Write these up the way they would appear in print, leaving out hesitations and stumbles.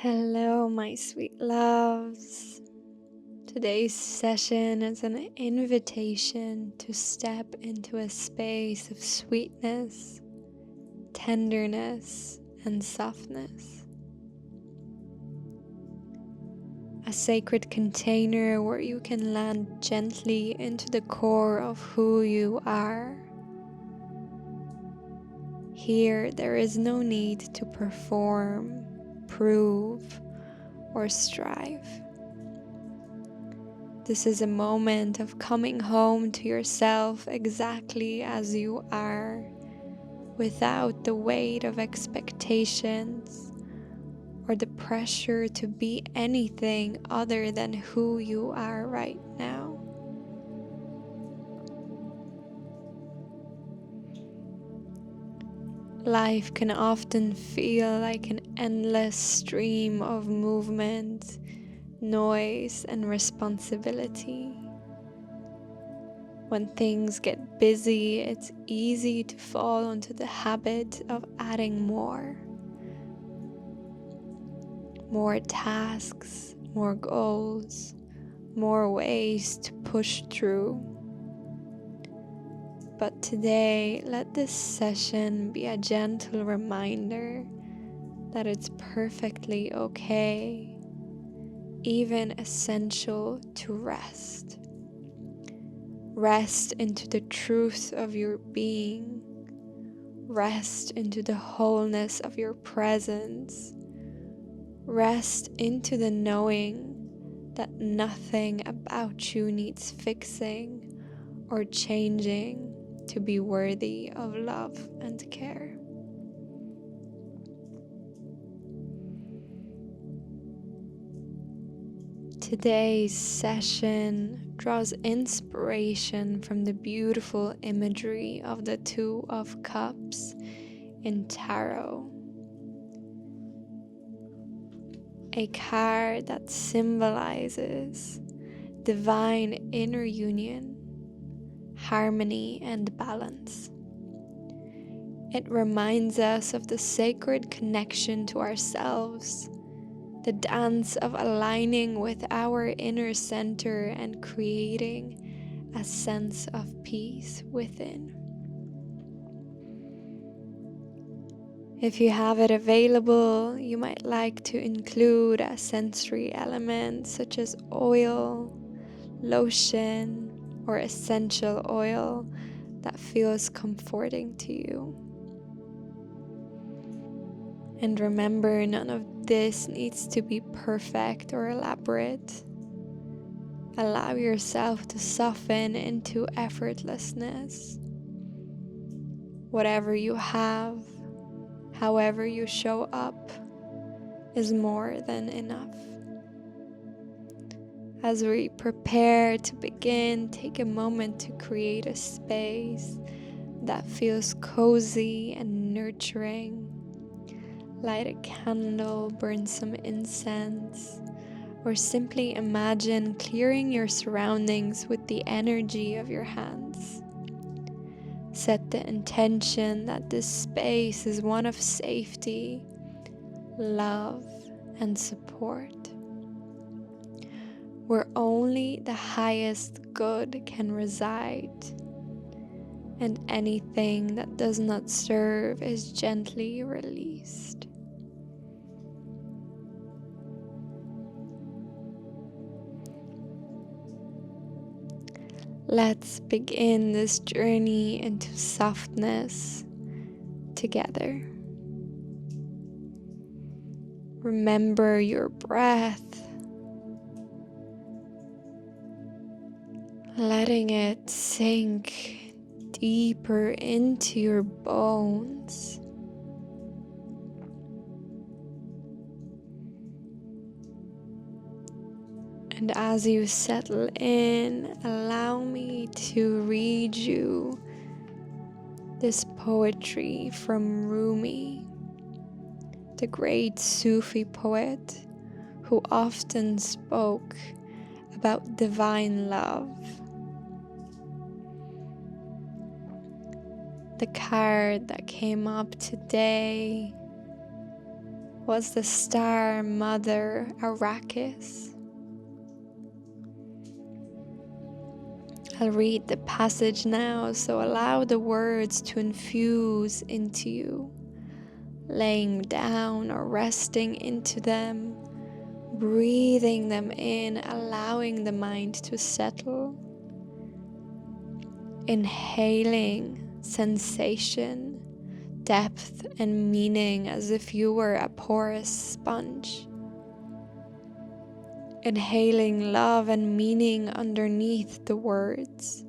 Hello, my sweet loves. Today's session is an invitation to step into a space of sweetness, tenderness, and softness. A sacred container where you can land gently into the core of who you are. Here, there is no need to perform, prove, or strive. This is a moment of coming home to yourself exactly as you are, without the weight of expectations or the pressure to be anything other than who you are right now. Life can often feel like an endless stream of movement, noise, and responsibility. When things get busy, it's easy to fall into the habit of adding more. More tasks, more goals, more ways to push through. But today, let this session be a gentle reminder that it's perfectly okay, even essential to rest. Rest into the truth of your being. Rest into the wholeness of your presence. Rest into the knowing that nothing about you needs fixing or changing to be worthy of love and care. Today's session draws inspiration from the beautiful imagery of the Two of Cups in Tarot. A card that symbolizes divine inner union, harmony, and balance. It reminds us of the sacred connection to ourselves, the dance of aligning with our inner center and creating a sense of peace within. If you have it available, you might like to include a sensory element such as oil, lotion, or essential oil that feels comforting to you. And remember, none of this needs to be perfect or elaborate. Allow yourself to soften into effortlessness. Whatever you have, however you show up, is more than enough. As we prepare to begin, take a moment to create a space that feels cozy and nurturing. Light a candle, burn some incense, or simply imagine clearing your surroundings with the energy of your hands. Set the intention that this space is one of safety, love, and support, where only the highest good can reside, and anything that does not serve is gently released. Let's begin this journey into softness together. Remember your breath, letting it sink deeper into your bones. And as you settle in, allow me to read you this poetry from Rumi, the great Sufi poet who often spoke about divine love. The card that came up today was the star mother Arrakis. I'll read the passage now, so allow the words to infuse into you, laying down or resting into them, breathing them in, allowing the mind to settle, inhaling sensation, depth and meaning as if you were a porous sponge. Inhaling love and meaning underneath the words,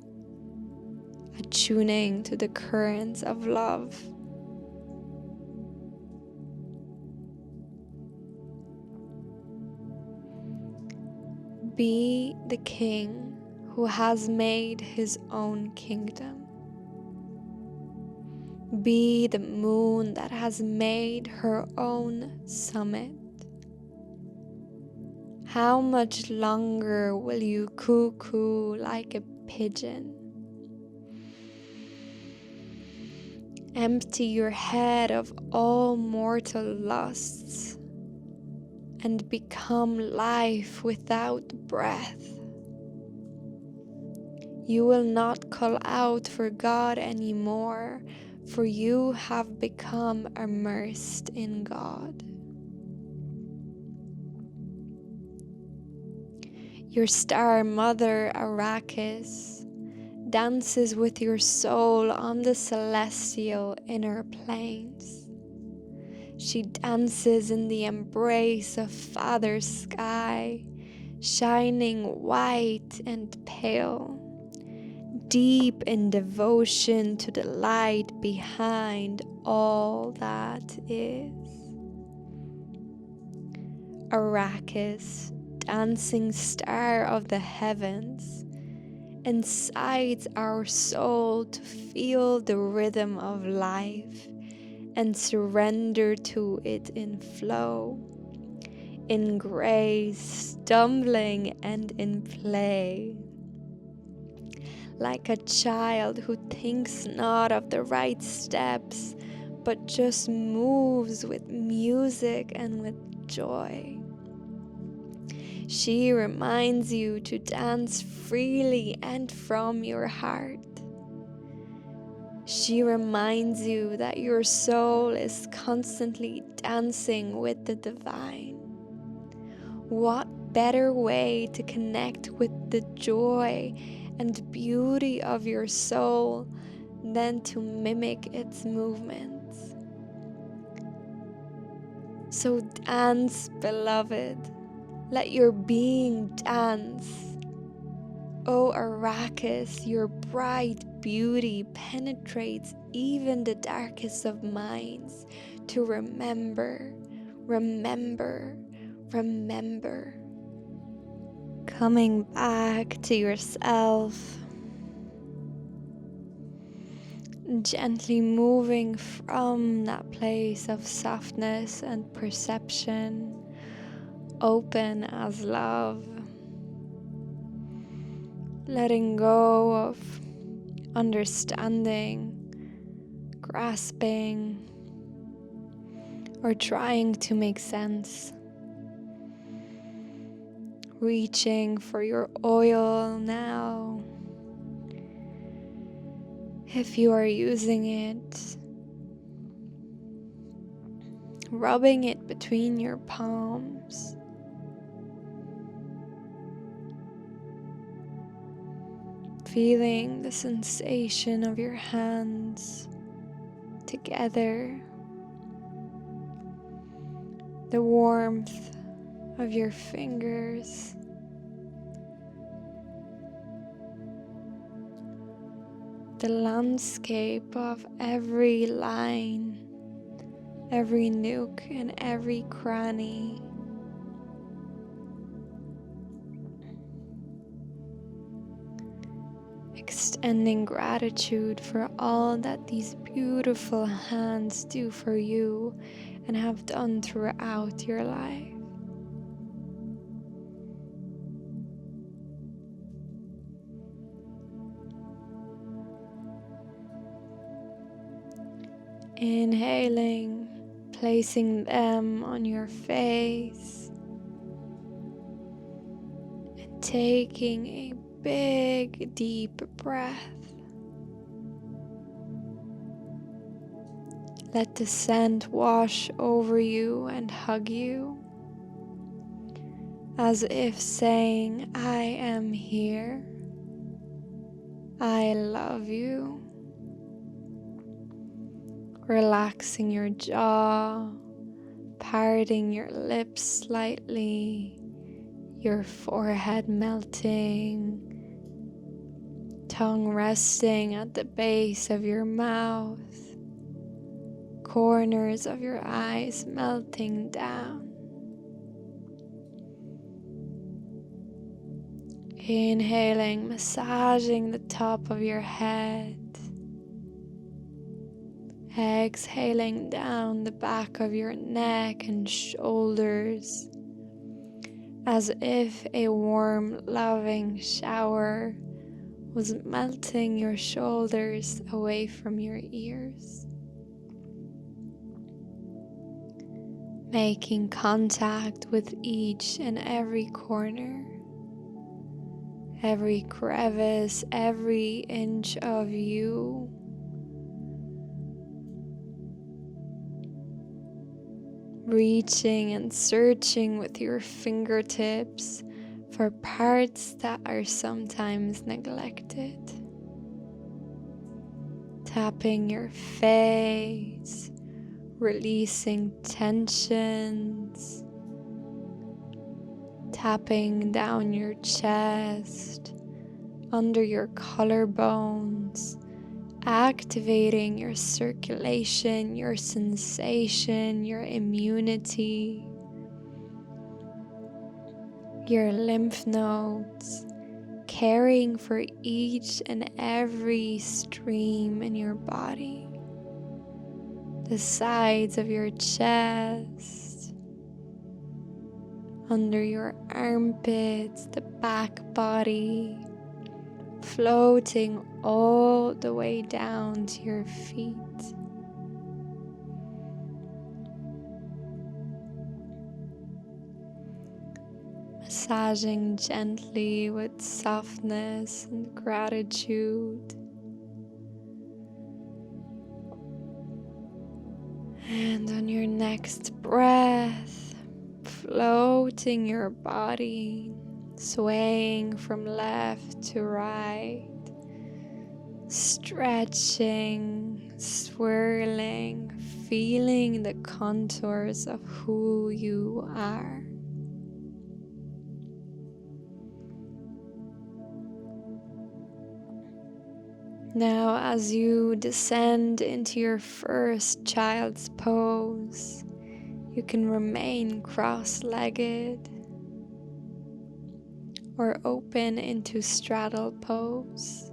attuning to the currents of love. Be the king who has made his own kingdom. Be the moon that has made her own summit. How much longer will you cuckoo like a pigeon? Empty your head of all mortal lusts and become life without breath. You will not call out for God anymore, for you have become immersed in God. Your star mother Arrakis dances with your soul on the celestial inner planes. She dances in the embrace of Father Sky, shining white and pale, deep in devotion to the light behind all that is. Arrakis, dancing star of the heavens, incites our soul to feel the rhythm of life and surrender to it in flow, in grace, stumbling and in play. Like a child who thinks not of the right steps, but just moves with music and with joy. She reminds you to dance freely and from your heart. She reminds you that your soul is constantly dancing with the divine. What better way to connect with the joy and beauty of your soul than to mimic its movements? So dance, beloved. Let your being dance. O Arrakis, your bright beauty penetrates even the darkest of minds to remember, remember, remember. Coming back to yourself, gently moving from that place of softness and perception, open as love, letting go of understanding, grasping, or trying to make sense. Reaching for your oil now, if you are using it, rubbing it between your palms, feeling the sensation of your hands together, the warmth of your fingers, the landscape of every line, every nook and every cranny. Extending gratitude for all that these beautiful hands do for you and have done throughout your life. Inhaling, placing them on your face and taking a big, deep breath. Let the scent wash over you and hug you, as if saying, I am here, I love you. Relaxing your jaw, parting your lips slightly, your forehead melting, tongue resting at the base of your mouth, corners of your eyes melting down. Inhaling, massaging the top of your head. Exhaling down the back of your neck and shoulders, as if a warm, loving shower was melting your shoulders away from your ears. Making contact with each and every corner, every crevice, every inch of you. Reaching and searching with your fingertips for parts that are sometimes neglected. Tapping your face, releasing tensions. Tapping down your chest, under your collarbones, activating your circulation, your sensation, your immunity, your lymph nodes, caring for each and every stream in your body, the sides of your chest, under your armpits, the back body, floating all the way down to your feet. Massaging gently with softness and gratitude. And on your next breath, floating your body, swaying from left to right, stretching, swirling, feeling the contours of who you are. Now, as you descend into your first child's pose, you can remain cross-legged or open into straddle pose.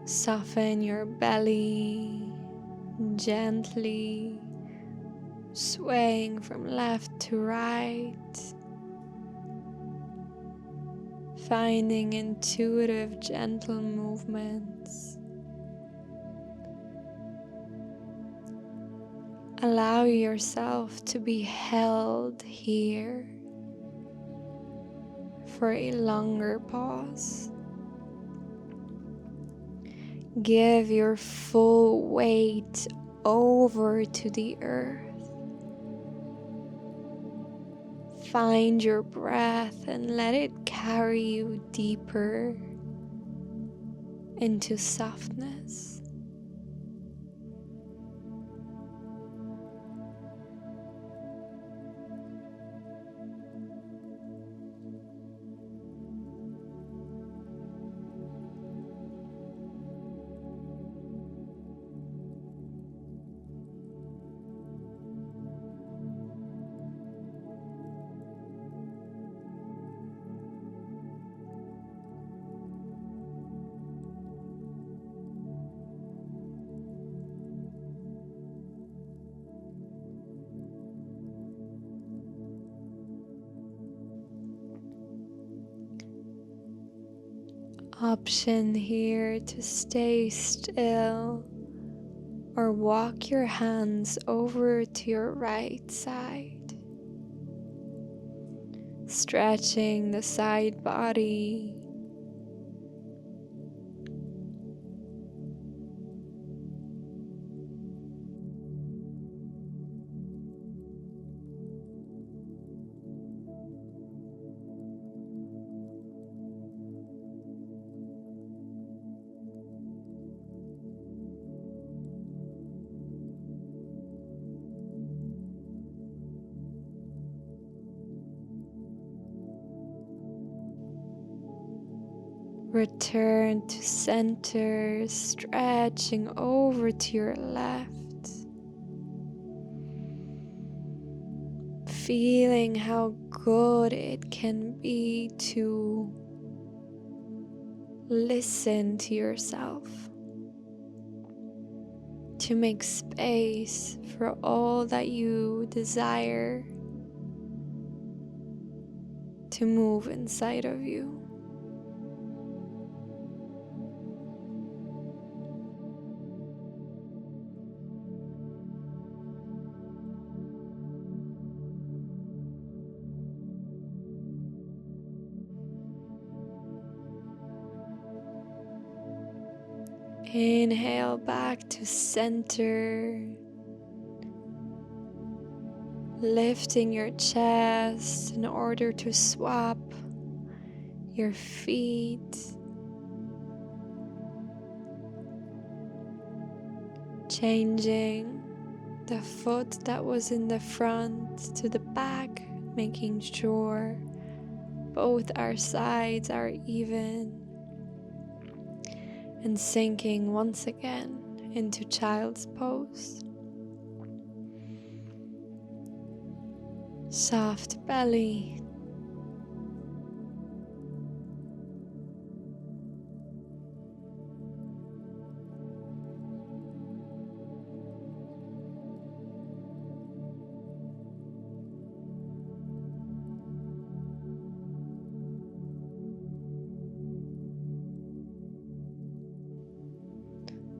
Soften your belly gently, swaying from left to right, finding intuitive, gentle movements. Allow yourself to be held here for a longer pause. Give your full weight over to the earth. Find your breath and let it carry you deeper into softness. Option here to stay still or walk your hands over to your right side, stretching the side body. Return to center, stretching over to your left. Feeling how good it can be to listen to yourself, to make space for all that you desire to move inside of you. Inhale back to center, lifting your chest in order to swap your feet, changing the foot that was in the front to the back, making sure both our sides are even, and sinking once again into child's pose. Soft belly.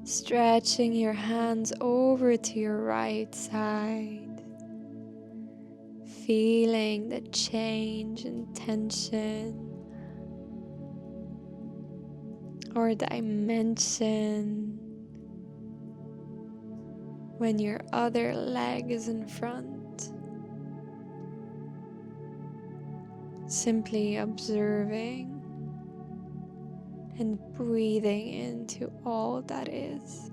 Stretching your hands over to your right side, feeling the change in tension or dimension when your other leg is in front. Simply observing and breathing into all that is.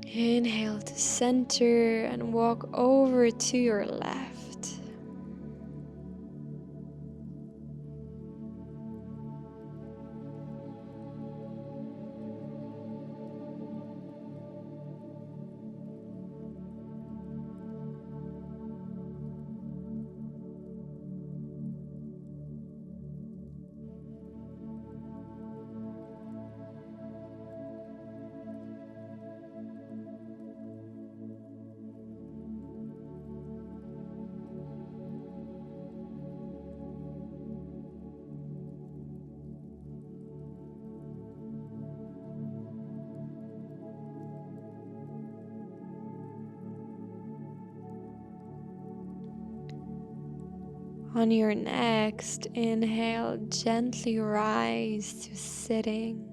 Inhale to center and walk over to your left. On your next inhale, gently rise to sitting.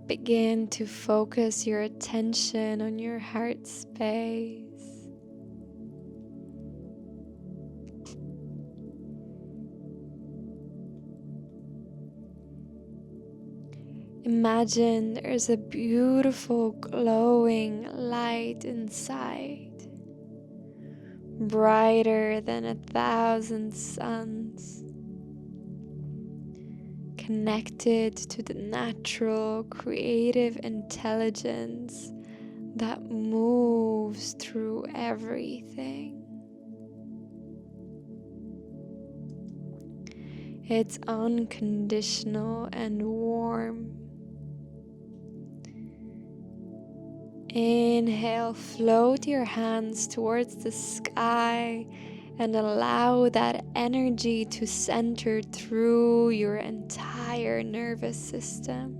Begin to focus your attention on your heart space. Imagine there's a beautiful glowing light inside, brighter than 1,000 suns, connected to the natural creative intelligence that moves through everything. It's unconditional and warm, Inhale, float your hands towards the sky and allow that energy to center through your entire nervous system,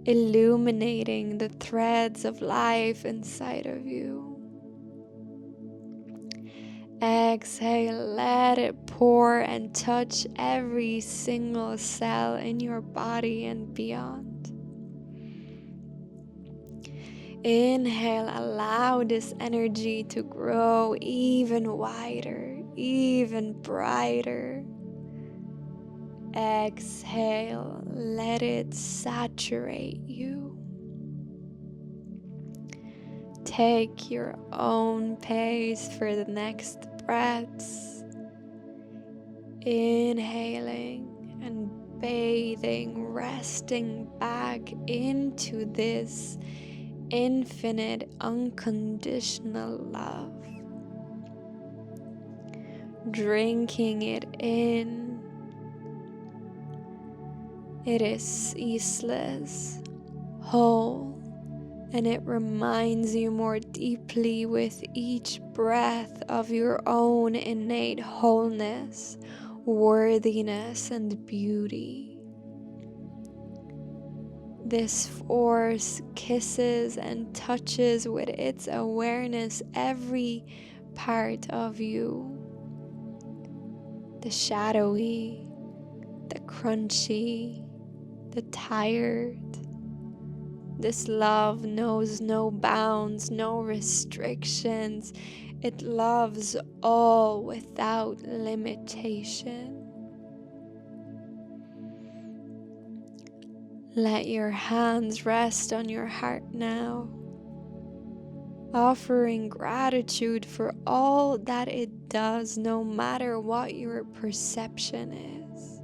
illuminating the threads of life inside of you. Exhale, let it pour and touch every single cell in your body and beyond. Inhale, allow this energy to grow even wider, even brighter. Exhale, let it saturate you. Take your own pace for the next breaths. Inhaling and bathing, resting back into this infinite, unconditional love. Drinking it in. It is ceaseless, whole, and it reminds you more deeply with each breath of your own innate wholeness, worthiness, and beauty. This force kisses and touches with its awareness every part of you. The shadowy, the crunchy, the tired. This love knows no bounds, no restrictions. It loves all without limitation. Let your hands rest on your heart now, offering gratitude for all that it does, no matter what your perception is.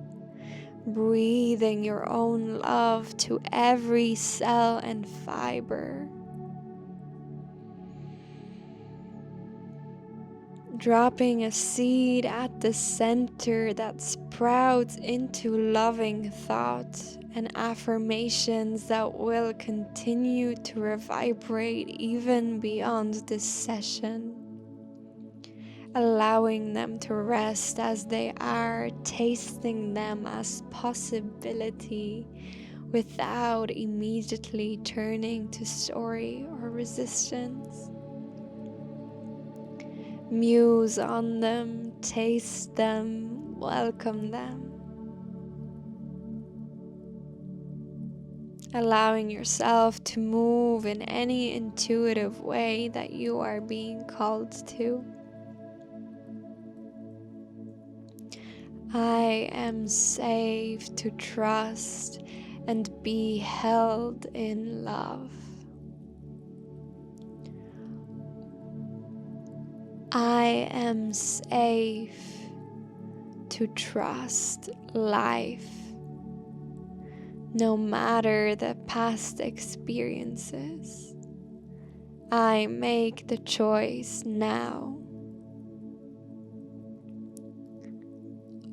Breathing your own love to every cell and fiber. Dropping a seed at the center that sprouts into loving thought and affirmations that will continue to reverberate even beyond this session. Allowing them to rest as they are, tasting them as possibility without immediately turning to story or resistance. Muse on them, taste them, welcome them. Allowing yourself to move in any intuitive way that you are being called to. I am safe to trust and be held in love. I am safe to trust life, no matter the past experiences. I make the choice now.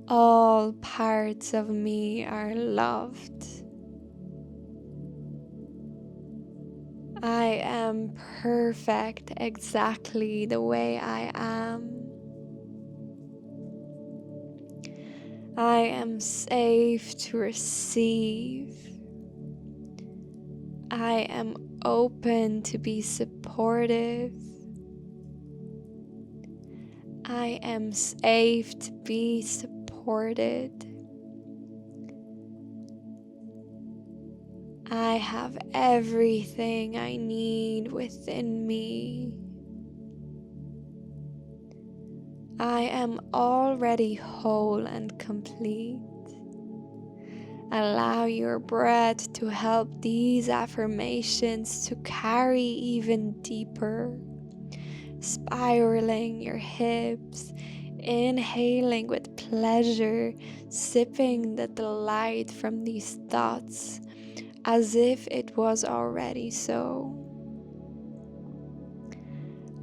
All parts of me are loved. I am perfect exactly the way I am. I am safe to receive. I am open to be supportive. I am safe to be supported. I have everything I need within me. I am already whole and complete. Allow your breath to help these affirmations to carry even deeper, spiraling your hips, inhaling with pleasure, sipping the delight from these thoughts as if it was already so.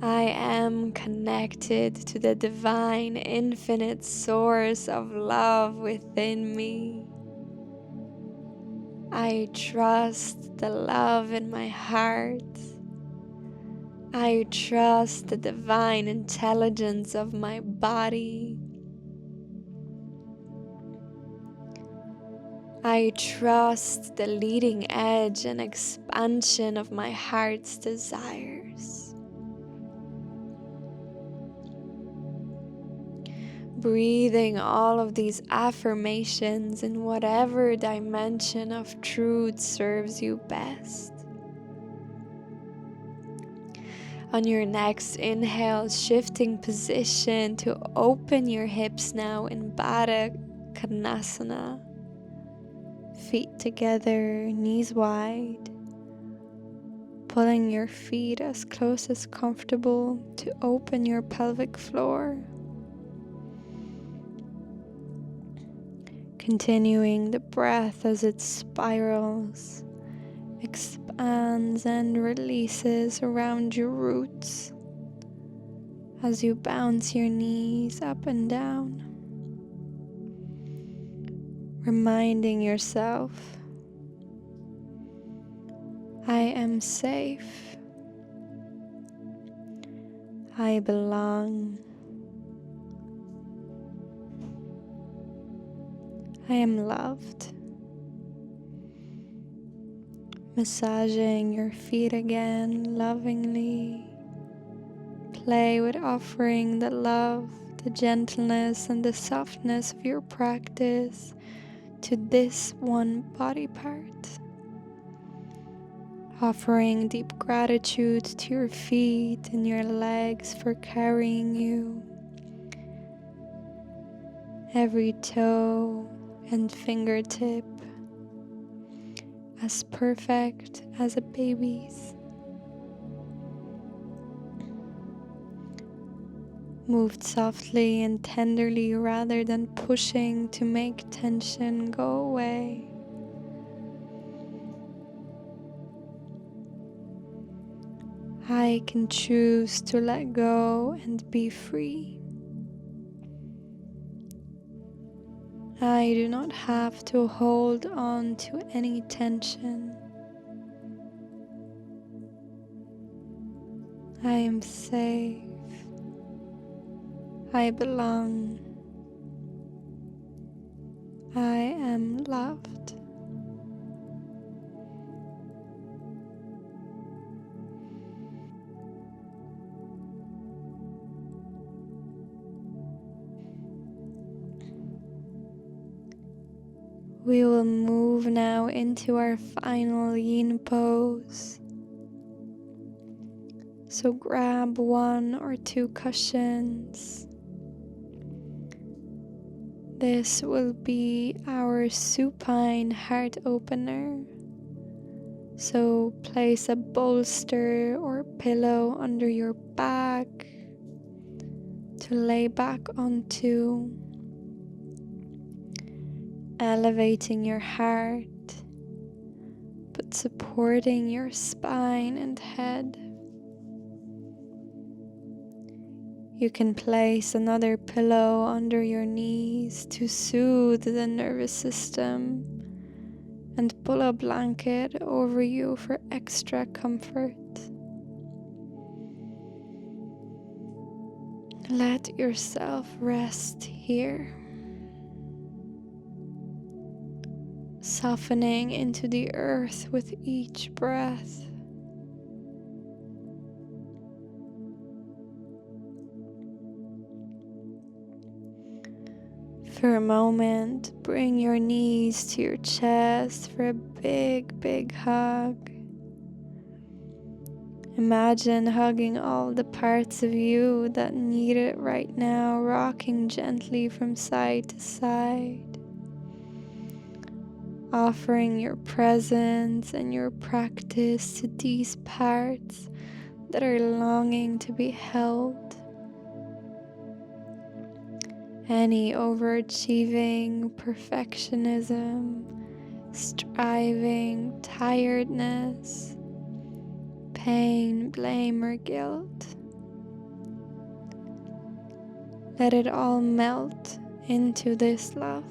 I am connected to the divine, infinite source of love within me. I trust the love in my heart. I trust the divine intelligence of my body. I trust the leading edge and expansion of my heart's desires. Breathing all of these affirmations in whatever dimension of truth serves you best. On your next inhale, shifting position to open your hips now in Baddha Konasana. Feet together, knees wide. Pulling your feet as close as comfortable to open your pelvic floor. Continuing the breath as it spirals, expands and releases around your roots as you bounce your knees up and down. Reminding yourself, I am safe. I belong. I am loved. Massaging your feet again lovingly. Play with offering the love, the gentleness, and the softness of your practice to this one body part. Offering deep gratitude to your feet and your legs for carrying you. Every toe and fingertip as perfect as a baby's. Moved softly and tenderly rather than pushing to make tension go away. I can choose to let go and be free. I do not have to hold on to any tension. I am safe. I belong. I am loved. We will move now into our final yin pose. So grab one or two cushions. This will be our supine heart opener. So place a bolster or pillow under your back to lay back onto, elevating your heart, but supporting your spine and head. You can place another pillow under your knees to soothe the nervous system and pull a blanket over you for extra comfort. Let yourself rest here, softening into the earth with each breath. For a moment, bring your knees to your chest for a big, big hug. Imagine hugging all the parts of you that need it right now, rocking gently from side to side. Offering your presence and your practice to these parts that are longing to be held. Any overachieving, perfectionism, striving, tiredness, pain, blame, or guilt. Let it all melt into this love.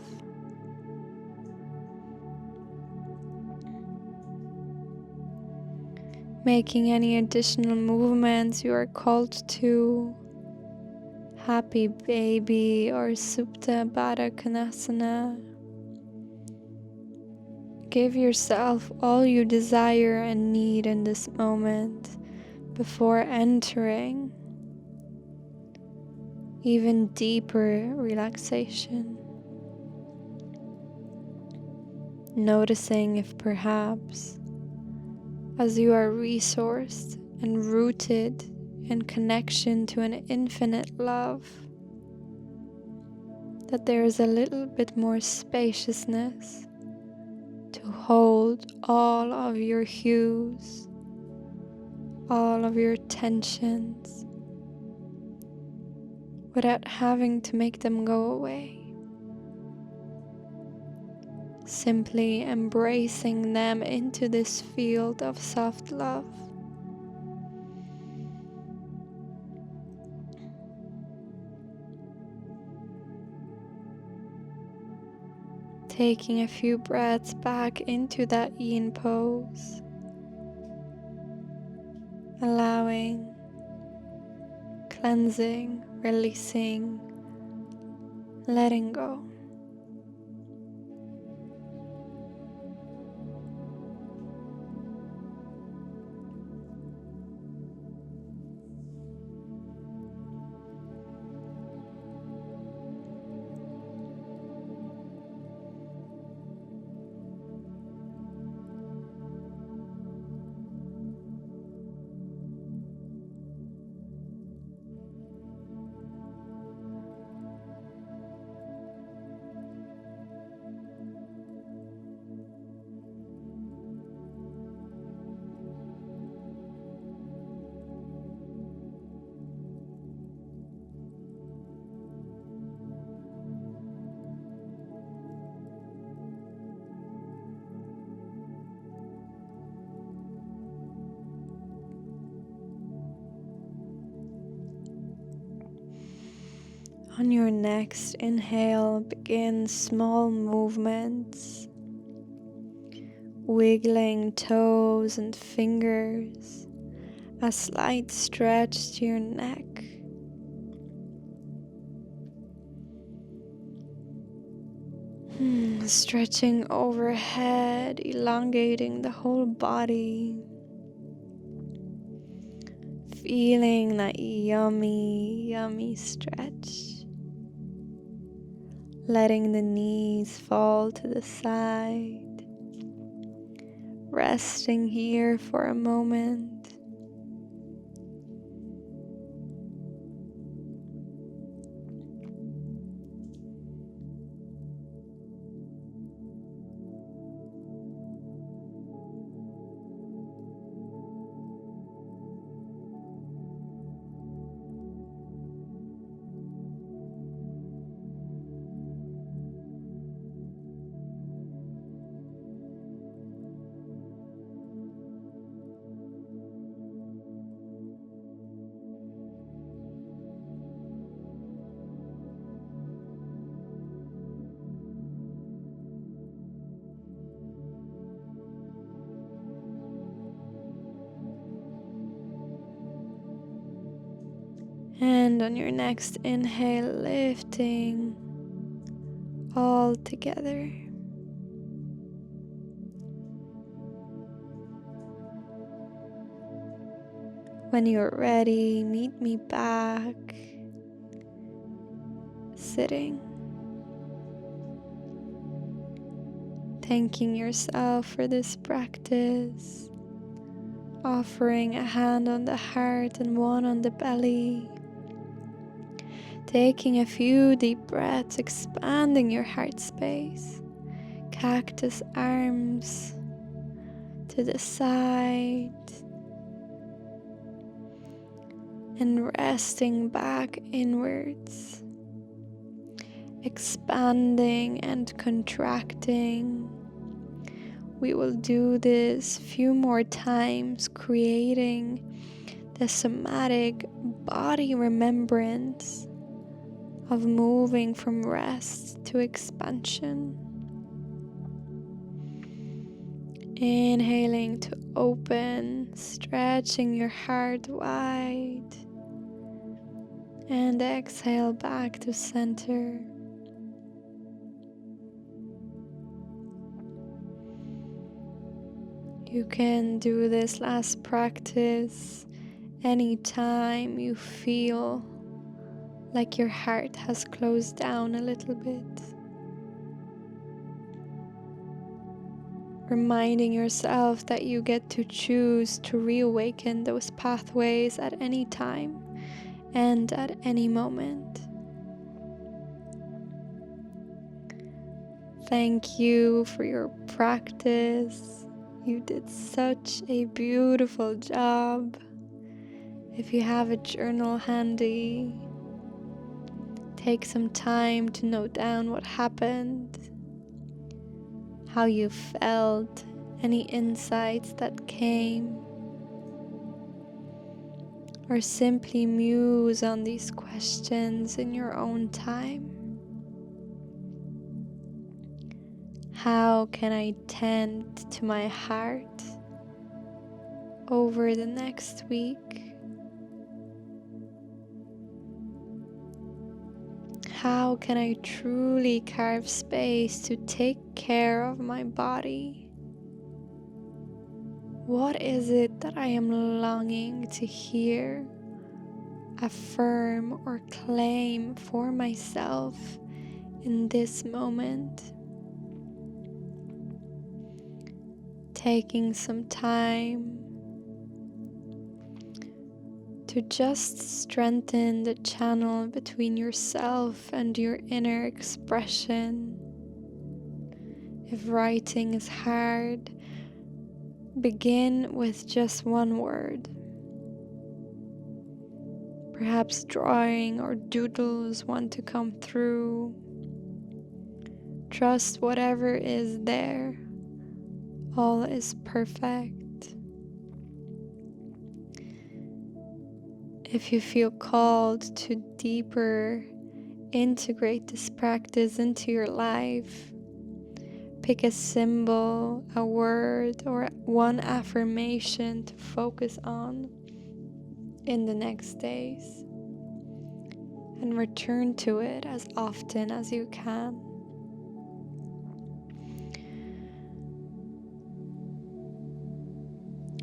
making any additional movements you are called to. Happy baby or Supta Baddha Konasana. Give yourself all you desire and need in this moment before entering even deeper relaxation. Noticing if perhaps, as you are resourced and rooted in connection to an infinite love, that there is a little bit more spaciousness to hold all of your hues, all of your tensions, without having to make them go away. Simply embracing them into this field of soft love. Taking a few breaths back into that yin pose, allowing, cleansing, releasing, letting go. On your next inhale, begin small movements, wiggling toes and fingers, a slight stretch to your neck. Stretching overhead, elongating the whole body. Feeling that yummy, yummy stretch. Letting the knees fall to the side. Resting here for a moment. And on your next inhale, lifting all together. When you're ready, meet me back, sitting. Thanking yourself for this practice. Offering a hand on the heart and one on the belly. Taking a few deep breaths, expanding your heart space. Cactus arms to the side. And resting back inwards. Expanding and contracting. We will do this a few more times, creating the somatic body remembrance of moving from rest to expansion. Inhaling to open, stretching your heart wide. And exhale back to center. You can do this last practice anytime you feel like your heart has closed down a little bit. Reminding yourself that you get to choose to reawaken those pathways at any time and at any moment. Thank you for your practice. You did such a beautiful job. If you have a journal handy, take some time to note down what happened, how you felt, any insights that came, or simply muse on these questions in your own time. How can I tend to my heart over the next week? How can I truly carve space to take care of my body? What is it that I am longing to hear, affirm, or claim for myself in this moment? Taking some time to just strengthen the channel between yourself and your inner expression. If writing is hard, begin with just one word. Perhaps drawing or doodles want to come through. Trust whatever is there. All is perfect. If you feel called to deeper integrate this practice into your life, pick a symbol, a word, or one affirmation to focus on in the next days, and return to it as often as you can.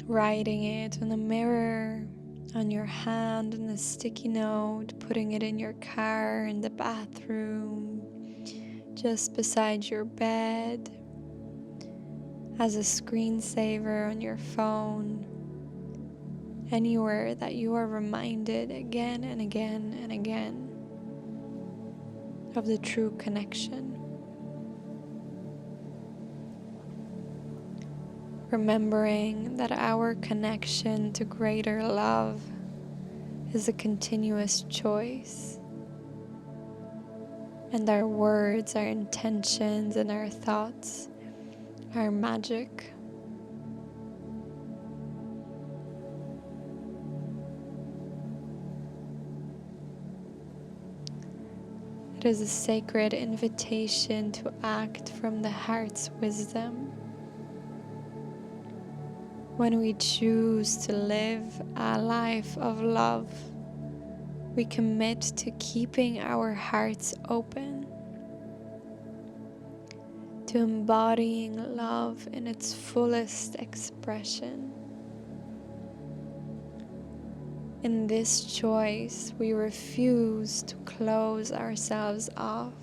Writing it on a mirror, on your hand, on a sticky note, putting it in your car, in the bathroom, just beside your bed, as a screensaver on your phone, anywhere that you are reminded again and again and again of the true connection. Remembering that our connection to greater love is a continuous choice, and our words, our intentions, and our thoughts are magic. It is a sacred invitation to act from the heart's wisdom. When we choose to live a life of love, we commit to keeping our hearts open, to embodying love in its fullest expression. In this choice, we refuse to close ourselves off,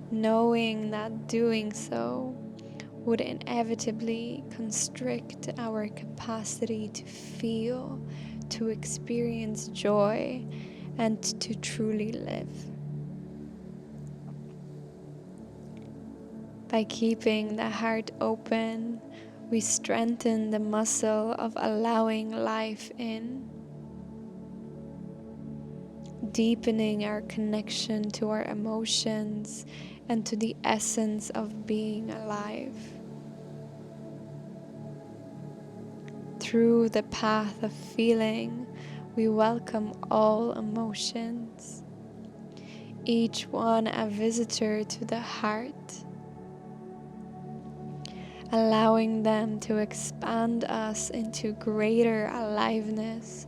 knowing that doing so would inevitably constrict our capacity to feel, to experience joy, and to truly live. By keeping the heart open, we strengthen the muscle of allowing life in, deepening our connection to our emotions and to the essence of being alive. Through the path of feeling, we welcome all emotions, each one a visitor to the heart, allowing them to expand us into greater aliveness,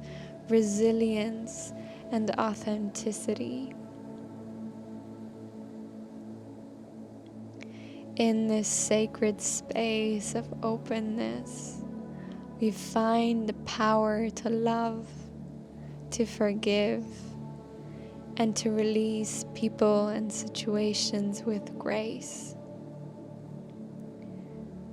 resilience, and authenticity. In this sacred space of openness, we find the power to love, to forgive, and to release people and situations with grace.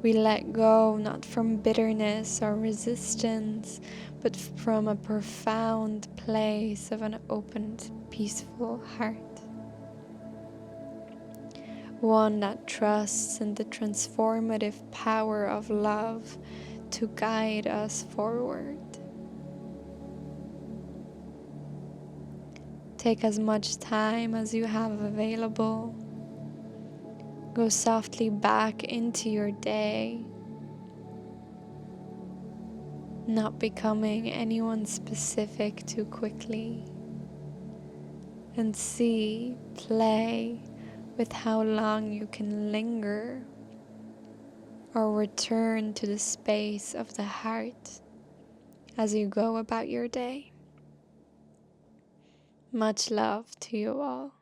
We let go not from bitterness or resistance, but from a profound place of an opened, peaceful heart. One that trusts in the transformative power of love to guide us forward. Take as much time as you have available. Go softly back into your day, not becoming anyone specific too quickly. And see, play with how long you can linger or return to the space of the heart as you go about your day. Much love to you all.